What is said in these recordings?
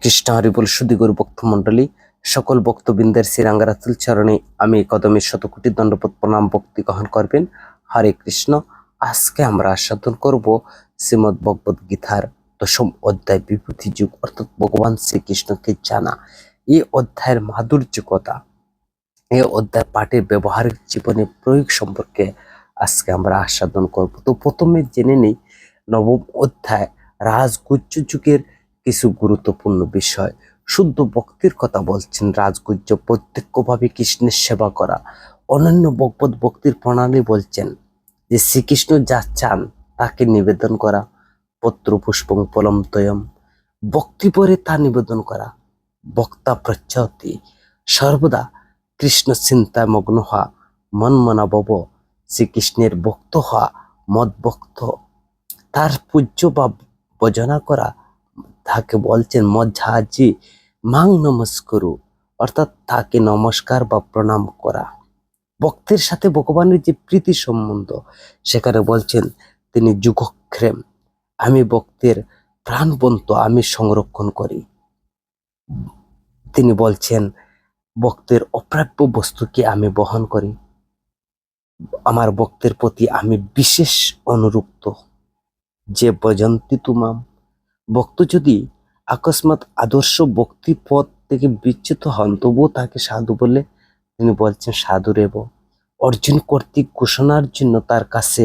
কৃষ্ণ হরিবল সুদীগুরু ভক্তমণ্ডলী সকল ভক্তবৃন্দের শ্রীরাঙ্গারাতুল চরণে আমি কদমের শতকোটি দণ্ডপত প্রণাম ভক্তি গ্রহণ করবেন। হরে কৃষ্ণ। আজকে আমরা আস্বাদন করব শ্রীমদ্ ভগবদ গীতার 10ম অধ্যায় বিভূতি যুগ, অর্থাৎ ভগবান শ্রীকৃষ্ণকে জানা। এই অধ্যায়ের মাধুর্য কথা, এই অধ্যায় পাঠের ব্যবহারিক জীবনে প্রয়োগ সম্পর্কে আজকে আমরা আস্বাদন করব। তো প্রথমে জেনে নেই 9ম অধ্যায় রাজগুহ্য যুগের কিছু গুরুত্বপূর্ণ বিষয়। শুদ্ধ ভক্তির কথা বলছেন। রাজগুহ্য প্রত্যক্ষভাবে কৃষ্ণের সেবা করা। অনন্য ভগবত ভক্তির প্রণালী বলছেন যে শ্রীকৃষ্ণ যা চান তাকে নিবেদন করা। পত্র পুষ্পং ফলম তয়ম, ভক্তি পরে তা নিবেদন করা। বক্তা প্রচ্ছতি, সর্বদা কৃষ্ণ চিন্তায় মগ্ন হওয়া। মন মনাবব, শ্রীকৃষ্ণের ভক্ত হওয়া, মদ ভক্ত। তার পূজ্য বা ভজনা করা, তাকে বলছেন মজ্জাজি মাং নমস্করু, অর্থাৎ তাকে নমস্কার বা প্রণাম করা। ভক্তের সাথে ভগবানের যে প্রীতি সম্বন্ধ, সেখানে বলছেন তিনি যুগক্ষেম, আমি ভক্তের প্রাণবন্ত, আমি সংরক্ষণ করি। তিনি বলছেন ভক্তের অপ্রাপ্য বস্তুকে আমি বহন করি, আমার ভক্তের প্রতি আমি বিশেষ অনুরক্ত। যে ভজন্তি তুমাম, ভক্ত যদি আকস্মাৎ আদর্শ ভক্তি পথ থেকে বিচ্যুত হন তবুও তাকে সাধু বলে তিনি বলছেন সাধুরেব। অর্জুন কর্তৃক ঘোষণার জন্য তার কাছে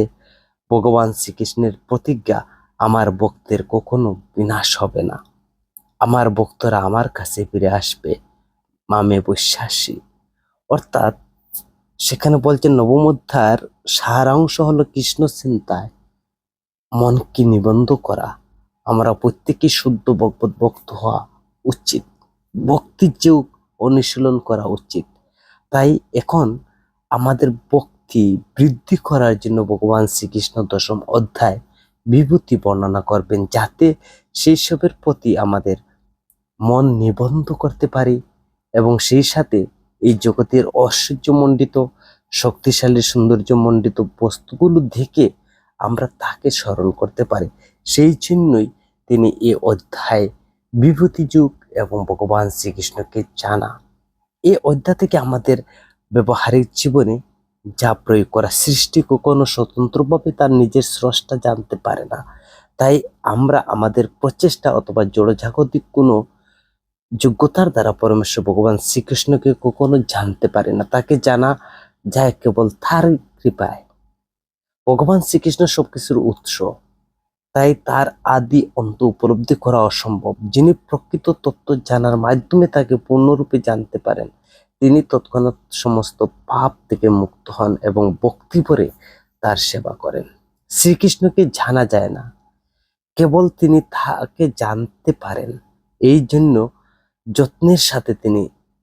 ভগবান শ্রীকৃষ্ণের প্রতিজ্ঞা, আমার ভক্তের কখনো বিনাশ হবে না, আমার ভক্তরা আমার কাছে ফিরে আসবে, মামে বিশ্বাসী। অর্থাৎ সেখানে বলছেন 9ম অধ্যায়ের সারাংশ হলো কৃষ্ণ চিন্তায় মনকে নিবন্ধ করা। আমরা প্রত্যেকেই শুদ্ধ ভগবত ভক্ত হওয়া উচিত, ভক্তির যে অনুশীলন করা উচিত। তাই এখন আমাদের ভক্তি বৃদ্ধি করার জন্য ভগবান শ্রীকৃষ্ণ 10ম অধ্যায় বিভূতি বর্ণনা করবেন, যাতে সেই সবের প্রতি আমাদের মন নিবন্ধ করতে পারি এবং সেই সাথে এই জগতের ঐশ্বর্যমণ্ডিত শক্তিশালী সৌন্দর্যমণ্ডিত বস্তুগুলো দেখে আমরা তাকে স্মরণ করতে পারি। সেই জন্যই তিনি এই অধ্যায় বিভূতি যুগ এবং ভগবান শ্রীকৃষ্ণকে জানা। এই অধ্যায় থেকে আমাদের ব্যবহারিক জীবনে যা প্রয়োগ করা, সৃষ্টি কখনো স্বতন্ত্রভাবে তার নিজের স্রষ্টা জানতে পারে না। তাই আমরা আমাদের প্রচেষ্টা অথবা জড়জাগতিক কোনো যোগ্যতার দ্বারা পরমেশ্বর ভগবান শ্রীকৃষ্ণকে কখনো জানতে পারে না। তাকে জানা যায় কেবল তার কৃপায়। ভগবান শ্রীকৃষ্ণ সবকিছুর উৎস, তাই তার আদি অন্ত উপলব্ধি করা অসম্ভব। যিনি প্রকৃত তত্ত্ব জানার মাধ্যমে তাকে পূর্ণরূপে জানতে পারেন, তিনি তৎক্ষণাৎ সমস্ত পাপ থেকে মুক্ত হন এবং ভক্তি ভরে তার সেবা করেন। শ্রীকৃষ্ণকে জানা যায় না, কেবল তিনি তাকে জানতে পারেন। এই জন্য যত্নের সাথে তিনি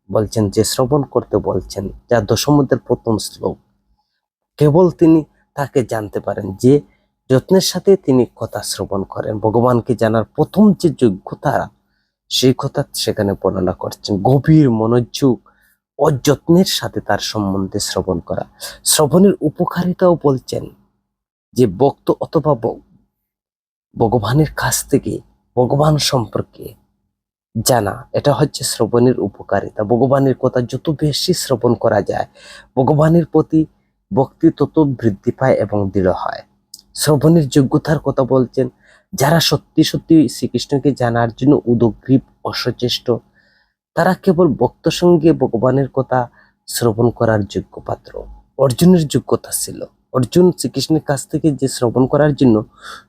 বলছেন, যে শ্রবণ করতে বলছেন, যা 10ম অধ্যায়ের প্রথম শ্লোক। কেবল তিনি তাকে জানতে পারেন যে যত্নের সাথে তিনি কথা শ্রবণ করেন। ভগবানকে জানার প্রথম যে যোগ্যতা, সেই কথা সেখানে বর্ণনা করছেন। গভীর মনোযোগ ও যত্নের সাথে তার সম্বন্ধে শ্রবণ করা। শ্রবণের উপকারিতাও বলছেন, যে ভক্ত অথবা ভগবানের কাছ থেকে ভগবান সম্পর্কে জানা, এটা হচ্ছে শ্রবণের উপকারিতা। ভগবানের কথা যত বেশি শ্রবণ করা যায়, ভগবানের প্রতি ভক্তি তত বৃদ্ধি পায় এবং দৃঢ় হয়। শ্রবণের যোগ্যতার কথা বলছেন, যারা সত্যি সত্যি শ্রীকৃষ্ণকে জানার জন্য উদগ্রীব অসচেষ্ট, তারা কেবল ভক্ত সঙ্গে ভগবানের কথা শ্রবণ করার যোগ্য পাত্র। অর্জুনের যোগ্যতা ছিল, অর্জুন শ্রীকৃষ্ণের কাছ থেকে যে শ্রবণ করার জন্য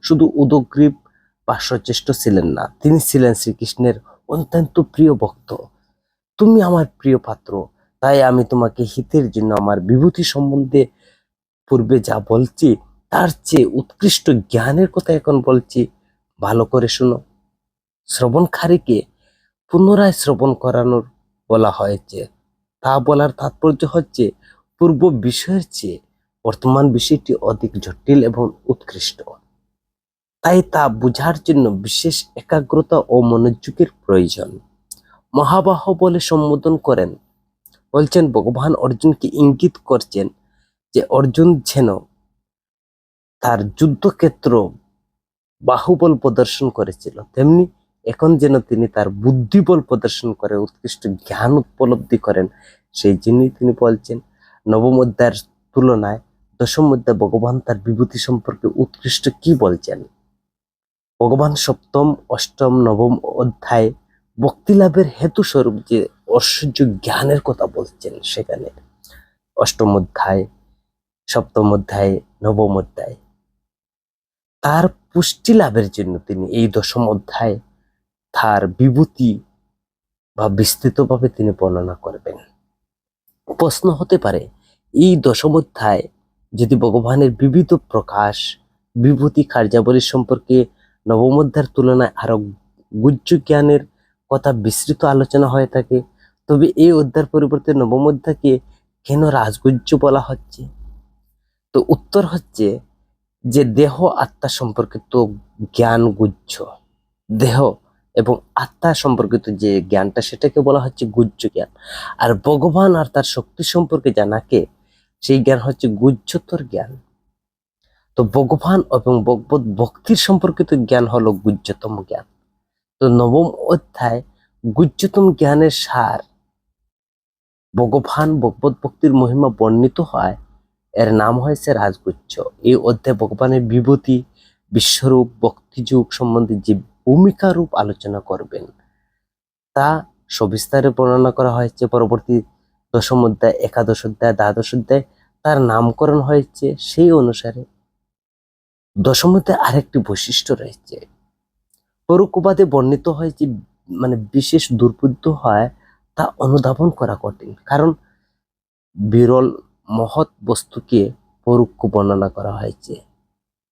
শুধু উদগ্রীব বা সচেষ্ট ছিলেন না, তিনি ছিলেন শ্রীকৃষ্ণের অত্যন্ত প্রিয় ভক্ত। তুমি আমার প্রিয় পাত্র, তাই আমি তোমাকে হিতের জন্য আমার বিভূতি সম্বন্ধে পূর্বে যা বলছি তার চেয়ে উৎকৃষ্ট জ্ঞানের কথা এখন বলছি, ভালো করে শুনো। শ্রবণকারীকে পুনরায় শ্রবণ করানোর বলা হয়েছে। তা বলার তাৎপর্য হচ্ছে, পূর্ব বিষয়ের চেয়ে বর্তমান বিষয়টি অধিক জটিল এবং উৎকৃষ্ট, তাই তা বোঝার জন্য বিশেষ একাগ্রতা ও মনোযোগের প্রয়োজন। মহাবাহ বলে সম্বোধন করেন। বলছেন ভগবান অর্জুনকে ইঙ্গিত করছেন যে অর্জুন যেন তার যুদ্ধক্ষেত্র বাহুবল প্রদর্শন করেছিল, তেমনি এখন যেন তিনি তার বুদ্ধিবল প্রদর্শন করে উৎকৃষ্ট জ্ঞান উপলব্ধি করেন, সেই জন্যই তিনি বলছেন নবম অধ্যায়ের তুলনায় দশম অধ্যায় ভগবান তার বিভূতি সম্পর্কে উৎকৃষ্ট কি বলছেন। ভগবান সপ্তম, অষ্টম, নবম অধ্যায়ে ভক্তি লাভের হেতু স্বরূপ যে ঐশ্বর্য জ্ঞানের কথা বলছেন, সেখানে অষ্টম অধ্যায়, সপ্তম অধ্যায়, নবম অধ্যায় তার পুষ্টি লাভের জন্য তিনি এই দশম অধ্যায়ে তার বিভূতি বা বিস্তৃতভাবে তিনি বর্ণনা করবেন। প্রশ্ন হতে পারে, এই দশম অধ্যায় যদি ভগবানের বিবিধ প্রকাশ বিভূতি কার্যাবলী সম্পর্কে নবম অধ্যায়ের তুলনায় আরো গুহ্য জ্ঞানের কথা বিস্তৃত আলোচনা হয়ে থাকে, তবে এই অধ্যায়ের পরিবর্তে নবম অধ্যায়কে কেন রাজগুহ্য বলা হচ্ছে? তো উত্তর হচ্ছে যে দেহ আত্মা সম্পর্কিত জ্ঞান গুহ্য, দেহ এবং আত্মা সম্পর্কিত যে জ্ঞানটা সেটাকে বলা হচ্ছে গুহ্য জ্ঞান, আর ভগবান আর তার শক্তি সম্পর্কে জানাকে সেই জ্ঞান হচ্ছে গুহ্যতর জ্ঞান। তো ভগবান এবং ভগবত ভক্তির সম্পর্কিত জ্ঞান হলো গুহ্যতম জ্ঞান। তো নবম অধ্যায় গুহ্যতম জ্ঞানের সার, ভগবান ভগবত ভক্তির মহিমা বর্ণিত হয়, এর নাম হয়েছে রাজগুচ্ছ। এই অধ্যায়ে ভগবানের বিভূতি, বিশ্বরূপ, ভক্তিযুগ সম্বন্ধে যে ভূমিকা রূপ আলোচনা করবেন তা সবিস্তারে বর্ণনা করা হয়েছে। পরবর্তী দশম অধ্যায়, একাদশ অধ্যায়, দ্বাদশ অধ্যায় তার নামকরণ হয়েছে সেই অনুসারে। দশম অধ্যায় আরেকটি বৈশিষ্ট্য রয়েছে, পরোক্ষবাদে বর্ণিত হয়েছে বিশেষ দুর্বুদ্ধ হয় তা অনুধাবন করা কঠিন, কারণ বিরল মহৎ বস্তুকে পরোক্ষ বর্ণনা করা হয়েছে।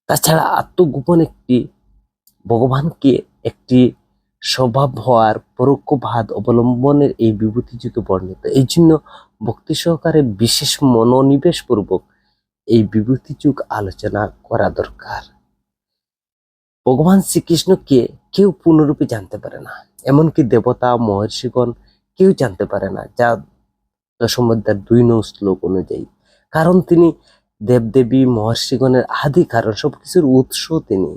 তাছাড়া আত্মগোপন একটি ভগবানকে একটি স্বভাব হওয়ার পরোক্ষবাদ অবলম্বনের এই বিভূতি যুগে বর্ণিত। এই জন্য ভক্তি সহকারে বিশেষ মনোনিবেশ পূর্বক এই বিভূতি যুগ আলোচনা করা দরকার। ভগবান শ্রীকৃষ্ণকে কেউ পূর্ণরূপে জানতে পারে না, এমনকি দেবতা মহর্ষিগণ কেউ জানতে পারে না, যা দশম অধ্যায়ের 2 নং শ্লোক অনুযায়ী। কারণ তিনি দেবদেবী মহর্ষিগণের আদি কারণ, সবকিছুর উৎস তিনি।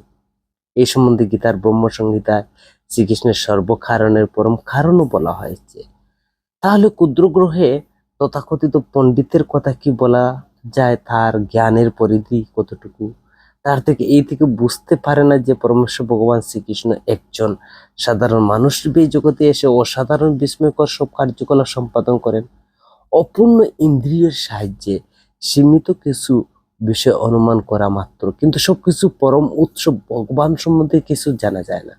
এই সম্বন্ধে গীতার ব্রহ্মসংহিতায় শ্রীকৃষ্ণের সর্বকারণের পরম কারণও বলা হয়েছে। তাহলে ক্ষুদ্র গ্রহে তথাকথিত পণ্ডিতের কথা কি বলা যায়, তার জ্ঞানের পরিধি কতটুকু? তার থেকে বুঝতে পারে না যে পরমেশ্বর ভগবান শ্রীকৃষ্ণ একজন সাধারণ মানুষ রূপে এই জগতে এসে অসাধারণ বিস্ময়কর সব কার্যকলাপ সম্পাদন করেন। অপূর্ণ ইন্দ্রিয়ের সাহায্যে সীমিত কিছু বিষয় অনুমান করা মাত্র, কিন্তু সবকিছু পরম উৎস ভগবান সম্বন্ধে কিছু জানা যায় না।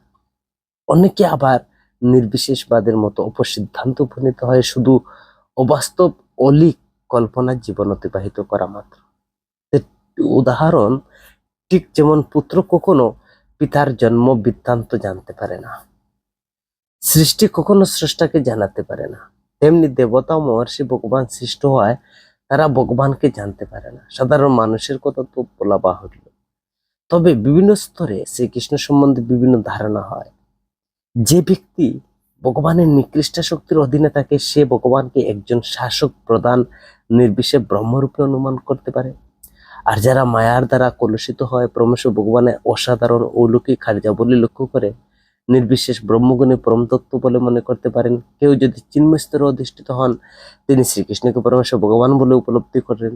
অনেকে আবার নির্বিশেষবাদের মতো অপসিদ্ধান্ত উপনীত হয় শুধু অবাস্তব অলিক কল্পনার জীবন অতিবাহিত করা মাত্র। উদাহরণ, ঠিক যেমন পুত্র কখনো পিতার জন্ম বৃত্তান্ত জানতে পারে না, সৃষ্টি কখনো স্রষ্টাকে জানাতে পারে না, তেমনি দেবতা ও মহর্ষি ভগবান সৃষ্ট হয় তারা ভগবানকে জানতে পারে না। সাধারণ মানুষের কথা তো বলা বাহুল্য। তবে বিভিন্ন স্তরে শ্রীকৃষ্ণ সম্বন্ধে বিভিন্ন ধারণা হয়। যে ব্যক্তি ভগবানের নিকৃষ্ট শক্তির অধীনে থাকে সে ভগবানকে একজন শাসক প্রধান নির্বিশেষ ব্রহ্মরূপে অনুমান করতে পারে। আর যারা মায়ার দ্বারা কলুষিত হয় পরমেশ্বর ভগবানের অসাধারণ অলৌকিক কার্যাবলী লক্ষ্য করে নির্বিশেষ ব্রহ্মগুণে পরম তত্ত্ব বলে মনে করতে পারেন। কেউ যদি চিন্ময় স্তরে অধিষ্ঠিত হন তিনি শ্রীকৃষ্ণকে পরমেশ্বর ভগবান বলে উপলব্ধি করেন।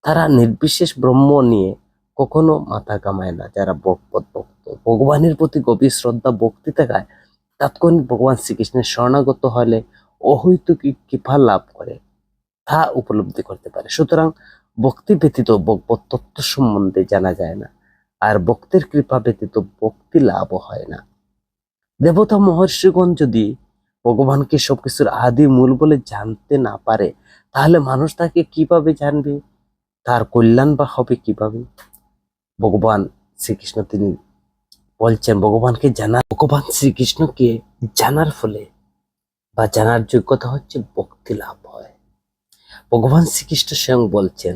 তারা নির্বিশেষ ব্রহ্ম নিয়ে কখনো মাথা ঘামায় না। যারা ভক্ত ভগবানের প্রতি গভীর শ্রদ্ধা ভক্তি থাকায় তাৎক্ষণিক ভগবান শ্রীকৃষ্ণের শরণাগত হলে অহৈতুকী কৃপা লাভ করে তা উপলব্ধি করতে পারে। সুতরাং ভক্তি ব্যতীত ভগবত তত্ত্ব সম্বন্ধে জানা যায় না, আর ভক্তের কৃপা ব্যতীত ভক্তি লাভ হয় না। দেবতা মহর্ষিগণ যদি ভগবানকে সবকিছুর আদি মূল বলে জানতে না পারে তাহলে মানুষ তাকে কিভাবে জানবে, তার কল্যাণ বা হবে কিভাবে? ভগবান শ্রীকৃষ্ণ তিনি বলছেন ভগবান শ্রীকৃষ্ণকে জানার ফলে বা জানার যোগ্যতা হচ্ছে ভক্তি লাভ হয়। ভগবান শ্রীকৃষ্ণ স্বয়ং বলছেন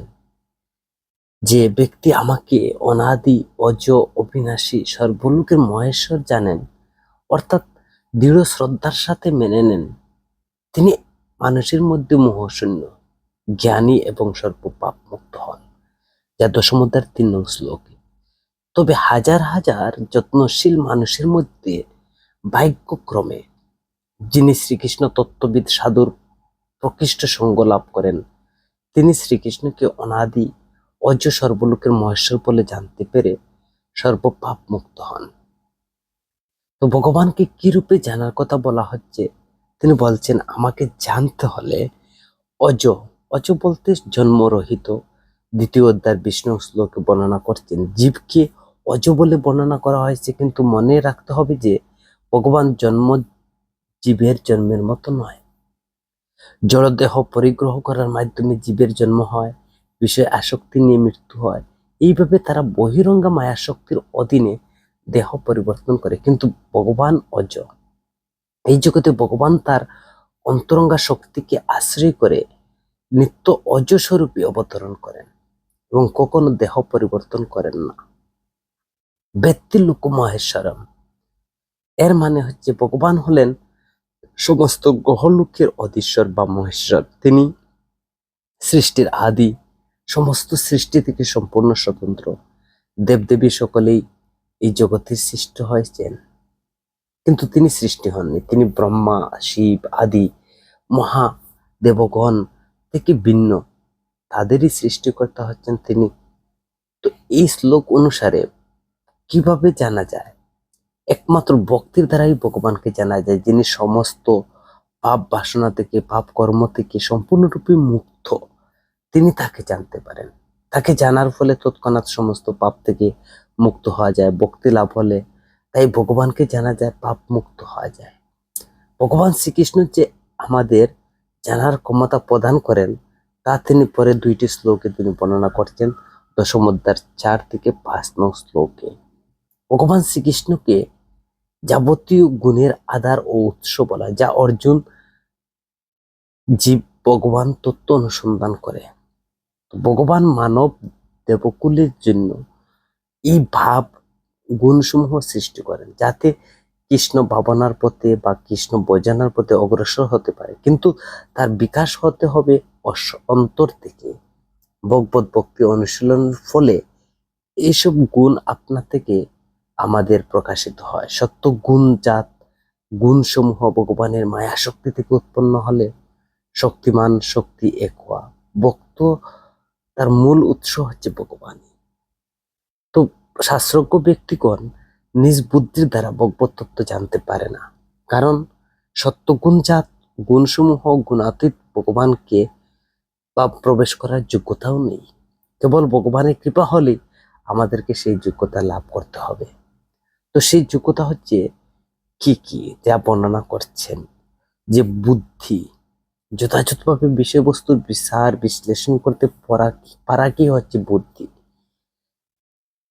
যে ব্যক্তি আমাকে অনাদি অজ অবিনাশী সর্বলোকের মহেশ্বর জানেন, অর্থাৎ দৃঢ় শ্রদ্ধার সাথে মেনে নেন, তিনি মানুষের মধ্যে মোহশূন্য জ্ঞানী এবং সর্বপাপ মুক্ত হন, যা দশম অধ্যায়ের 3 নং শ্লোকে। তবে হাজার হাজার যত্নশীল মানুষের মধ্যে ভাগ্যক্রমে যিনি শ্রীকৃষ্ণ তত্ত্ববিদ সাধুর প্রকৃষ্ট সঙ্গ লাভ করেন, তিনি শ্রীকৃষ্ণকে অনাদি অজ সর্বলোকের মহেশ্বর বলে জানতে পেরে সর্বপাপ মুক্ত হন। তো ভগবানকে কি রূপে জানার কথা বলা হচ্ছে? তিনি বলছেন, আমাকে জানতে হলে অজ, অজ বলতে জন্মরহিত। দ্বিতীয় অধ্যায় বিষ্ণু শ্লোকে বর্ণনা করছেন জীবকে অজ বলে বর্ণনা করা হয়েছে, কিন্তু মনে রাখতে হবে যে ভগবান জন্ম জীবের জন্মের মতো নয়। জড়দেহ পরিগ্রহ করার মাধ্যমে জীবের জন্ম হয়, বিষয় আসক্তি নিয়ে মৃত্যু হয়। এইভাবে তারা বহিরঙ্গা মায়াশক্তির অধীনে দেহ পরিবর্তন করে, কিন্তু ভগবান অজ। এই জগতে ভগবান তার অন্তরঙ্গা শক্তিকে আশ্রয় করে নিত্য অজ স্বরূপে অবতরণ করেন এবং কখনো দেহ পরিবর্তন করেন না। ব্যক্তি লোক মহেশ্বরম, এর মানে হচ্ছে ভগবান হলেন সমস্ত গ্রহলোকের অধীশ্বর বা মহেশ্বর। তিনি সৃষ্টির আদি, সমস্ত সৃষ্টি থেকে সম্পূর্ণ স্বতন্ত্র। দেবদেবী সকলেই এই জগতে সৃষ্টি হয়েছেন, কিন্তু তিনি সৃষ্টি হননি। তিনি ব্রহ্মা, শিব আদি মহাদেবগণ থেকে ভিন্ন, তাদেরই সৃষ্টিকর্তা হচ্ছেন তিনি। তো এই শ্লোক অনুসারে কিভাবে জানা যায়? একমাত্র ভক্তির দ্বারাই ভগবানকে জানা যায়, যিনি সমস্ত পাপ বাসনা থেকে, পাপ কর্ম থেকে সম্পূর্ণরূপে মুক্ত। তিনি তাকে জানতে পারেন। তাকে জানার ফলে তৎক্ষণাৎ সমস্ত পাপ থেকে মুক্ত হওয়া যায়। ভক্তি লাভ হলে তাই ভগবানকে জানা যায়, পাপ মুক্ত হওয়া যায়। ভগবান শ্রীকৃষ্ণ যে আমাদের জানার ক্ষমতা প্রদান করেন, তা তিনি পরে 2টি শ্লোকে তিনি বর্ণনা করছেন, দশম অধ্যায় 4 থেকে 5 নং শ্লোকে। ভগবান শ্রীকৃষ্ণকে যাবতীয় গুণের আধার ও উৎস বলা, যা অর্জুন জীব ভগবান তত্ত্ব অনুসন্ধান করে। ভগবান মানব দেবকুলের জন্য এই ভাব গুণসমূহ সৃষ্টি করেন, যাতে কৃষ্ণ ভাবনার পথে বা কৃষ্ণ বোঝানোর পথে অগ্রসর হতে পারে, কিন্তু তার বিকাশ হতে হবে অন্তর থেকে। ভগবত ভক্তি অনুশীলনের ফলে এইসব গুণ আপনা থেকে আমাদের প্রকাশিত হয়। সত্য গুণজাত গুণসমূহ ভগবানের মায়া শক্তি থেকে উৎপন্ন হলে শক্তিমান শক্তি এক হওয়া। ভক্ত তার মূল উৎস হচ্ছে ভগবান। তো শাস্ত্রজ্ঞ ব্যক্তিগণ নিজ বুদ্ধির দ্বারা ভগবত তত্ত্ব জানতে পারে না, কারণ সত্যগুণজাত গুণসমূহ গুণাতীত ভগবানকে বা প্রবেশ করার যোগ্যতাও নেই। কেবল ভগবানের কৃপা হলে আমাদেরকে সেই যোগ্যতা লাভ করতে হবে। তো সেই যোগ্যতা হচ্ছে কি কি, যা বর্ণনা করছেন, যে বুদ্ধি, যথাযথভাবে বিষয়বস্তুর বিচার বিশ্লেষণ করতে পারা কি হচ্ছে বুদ্ধি।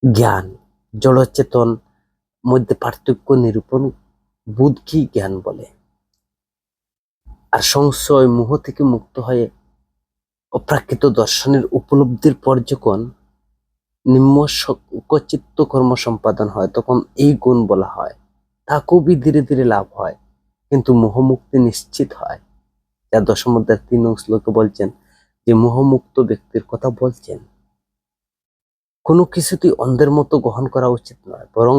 জ্ঞান, জড়চেতন মধ্যে পার্থক্য নিরূপণ বুদ্ধি জ্ঞান বলে। আর সংশয় মোহ থেকে মুক্ত হয়ে অপ্রাকৃত দর্শনের উপলব্ধির পর যখন নিম্ন চিত্ত কর্ম সম্পাদন হয়, তখন এই গুণ বলা হয়। তা খুবই ধীরে ধীরে লাভ হয়, কিন্তু মোহমুক্তি নিশ্চিত হয়, যা দশম অধ্যায় 3 নং শ্লোকে বলছেন, যে মোহমুক্ত ব্যক্তির কথা বলছেন। কোনো কিছুতেই অন্ধের মতো গ্রহণ করা উচিত নয়, বরং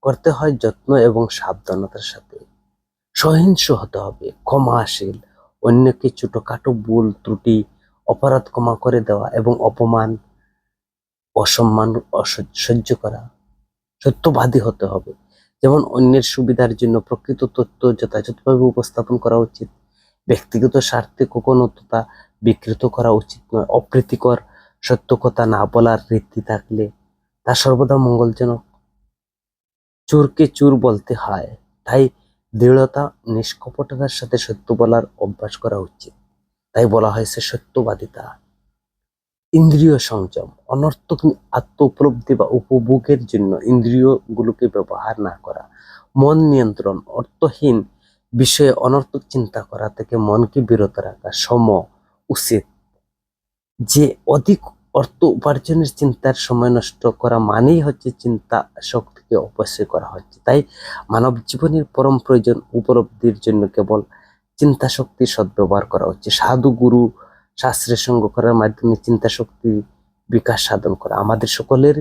করতে হয় যত্ন এবং সাবধানতার সাথে। সহিংস হতে হবে, ক্ষমাশীল, অন্যকে ছোটখাটো ভুল ত্রুটি অপরাধ ক্ষমা করে দেওয়া এবং অপমান অসম্মান সহ্য করা। সত্যবাদী হতে হবে, যেমন অন্যের সুবিধার জন্য প্রকৃত তথ্য যথাযথভাবে উপস্থাপন করা উচিত। ব্যক্তিগত স্বার্থে কখনো তা বিকৃত করা উচিত নয়। অপ্রীতিকর সত্য কথা না বলার রীতি থাকলে তা সর্বদা মঙ্গলজনক। চোরকে চোর বলতে হয়, তাই দৃঢ়তা নিষ্কপটতার সাথে সত্য বলার অভ্যাস করা উচিত। তাই বলা হয়েছে সত্যবাদিতা। ইন্দ্রিয় সংযম, অনর্থক আত্ম উপলব্ধি বা উপভোগের জন্য ইন্দ্রিয়গুলোকে ব্যবহার না করা। মন নিয়ন্ত্রণ, অর্থহীন বিষয়ে অনর্থক চিন্তা করা থেকে মনকে বিরত রাখা। সম উচিত, যে অধিক অর্থ উপার্জনের চিন্তার সময় নষ্ট করা মানেই হচ্ছে চিন্তা শক্তিকে অপচয় করা হচ্ছে। তাই মানব জীবনের পরম প্রয়োজন উপলব্ধির জন্য কেবল চিন্তা শক্তির সদ্ব্যবহার করা হচ্ছে। সাধু গুরু শাস্ত্রের সঙ্গ করার মাধ্যমে চিন্তা শক্তি বিকাশ সাধন করা আমাদের সকলের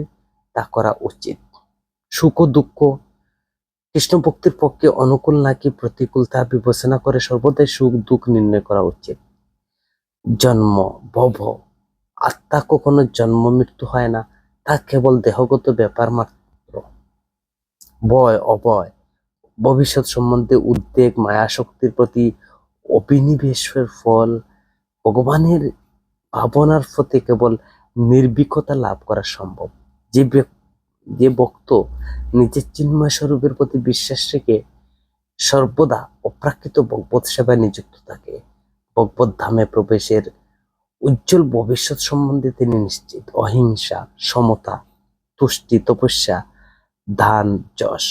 তা করা উচিত। সুখ দুঃখ কৃষ্ণ ভক্তির পক্ষে অনুকূল নাকি প্রতিকূল তা বিবেচনা করে সর্বদাই সুখ দুঃখ নির্ণয় করা উচিত। জন্ম, ভব, আত্মা কখনো জন্ম মৃত্যু হয় না, তা কেবল দেহগত ব্যাপার মাত্র। ভয়, অভয়, ভবিষ্যৎ সম্বন্ধে উদ্বেগ, মায়াশক্তির প্রতি অভিনিবেশের ফল। ভগবানের ভাবনার প্রতি কেবল নির্ভীকতা লাভ করা সম্ভব। যে ভক্ত নিজের চিন্ময় স্বরূপের প্রতি বিশ্বাস রেখে সর্বদা অপ্রাকৃত ভগবৎ সেবায় নিযুক্ত থাকে, ভগবৎ ধামে প্রবেশের উজ্জ্বল ভবিষ্যৎ সম্বন্ধে তিনি নিশ্চিত। অহিংসা, সমতা, তুষ্টি, তপস্যা, দান, যশ।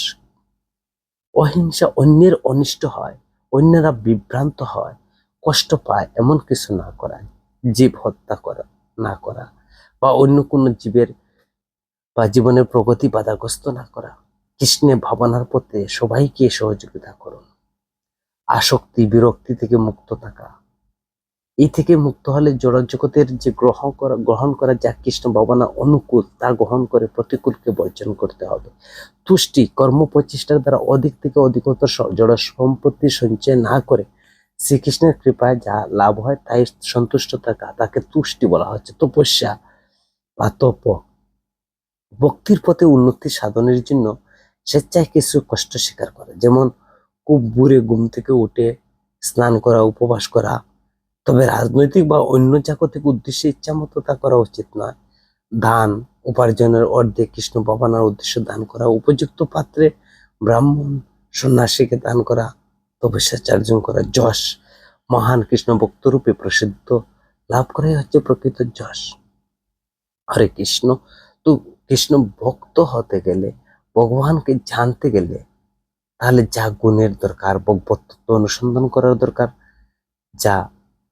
অহিংসা অন্যের অনিষ্ট হয়, অন্যরা বিভ্রান্ত হয়, কষ্ট পায় এমন কিছু না করা, জীব হত্যা করা না করা, বা অন্য কোনো জীবের বা জীবনের প্রগতি বাধাগ্রস্ত না করা। কৃষ্ণের ভাবনার পথে সবাইকে সহযোগিতা করুন। আসক্তি, বিরক্তি থেকে মুক্ত থাকা। এই থেকে মুক্ত হলে জড়জগতের যে গ্রহণ করা যা কৃষ্ণ ভাবনা অনুকূল তা গ্রহণ করে প্রতিকূলকে বর্জন করতে হবে। তুষ্টি, কর্ম প্রচেষ্টার দ্বারা অধিক থেকে অধিকতর জড় সম্পত্তি সঞ্চয় না করে শ্রীকৃষ্ণের কৃপায় যা লাভ হয় তাই সন্তুষ্ট থাকা, তাকে তুষ্টি বলা হচ্ছে। তপস্যা বা তপ, ভক্তির পথে উন্নতি সাধনের জন্য স্বেচ্ছায় কিছু কষ্ট স্বীকার করা, যেমন খুব ভোরে ঘুম থেকে উঠে স্নান করা, উপবাস করা। তবে রাজনৈতিক বা অন্য জাগতিক উদ্দেশ্যে ইচ্ছা মতো তা করা উচিত নয়। দান, উপার্জনের অর্ধেক কৃষ্ণ ভাবনার উদ্দেশ্য দান করা, উপযুক্ত পাত্রে ব্রাহ্মণ সন্ন্যাসীকে দান করা, তপস্যাচার্জন করা। যশ, মহান কৃষ্ণ ভক্তরূপে প্রসিদ্ধ লাভ করাই হচ্ছে প্রকৃত যশ। হরে কৃষ্ণ। তো কৃষ্ণ ভক্ত হতে গেলে, ভগবানকে জানতে গেলে তাহলে যা গুণের দরকার, ভগবত তত্ত্ব অনুসন্ধান করার দরকার, যা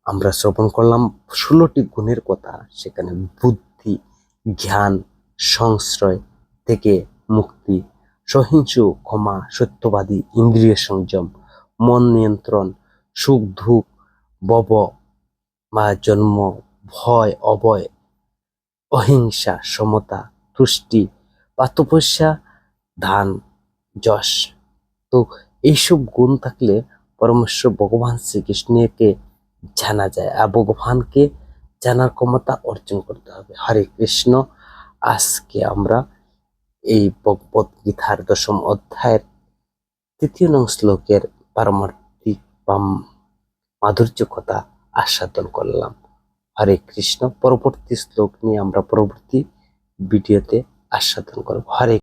আমরা শ্রবণ করলাম 16টি গুণের কথা, সেখানে বুদ্ধি, জ্ঞান, সংশ্রয় থেকে মুক্তি, সহিংসু, ক্ষমা, সত্যবাদী, ইন্দ্রিয় সংযম, মন নিয়ন্ত্রণ, সুখ দুঃখ, ভব বা জন্ম, ভয়, অভয়, অহিংসা, সমতা, তুষ্টি বা তপস্যা, দান, যশ। তো এইসব গুণ থাকলে পরমেশ্বর ভগবান শ্রীকৃষ্ণকে জানা যায়, আর ভগবানকে জানার ক্ষমতা অর্জন করতে হবে। হরে কৃষ্ণ। আজকে আমরা এই ভগবত গীতার 10ম অধ্যায়ের 3য় নং শ্লোকের পারমার্থিক বা মাধুর্য কথা আস্বাদন করলাম। হরে কৃষ্ণ। পরবর্তী শ্লোক নিয়ে আমরা পরবর্তী ভিডিওতে আস্বাদন করব। হরে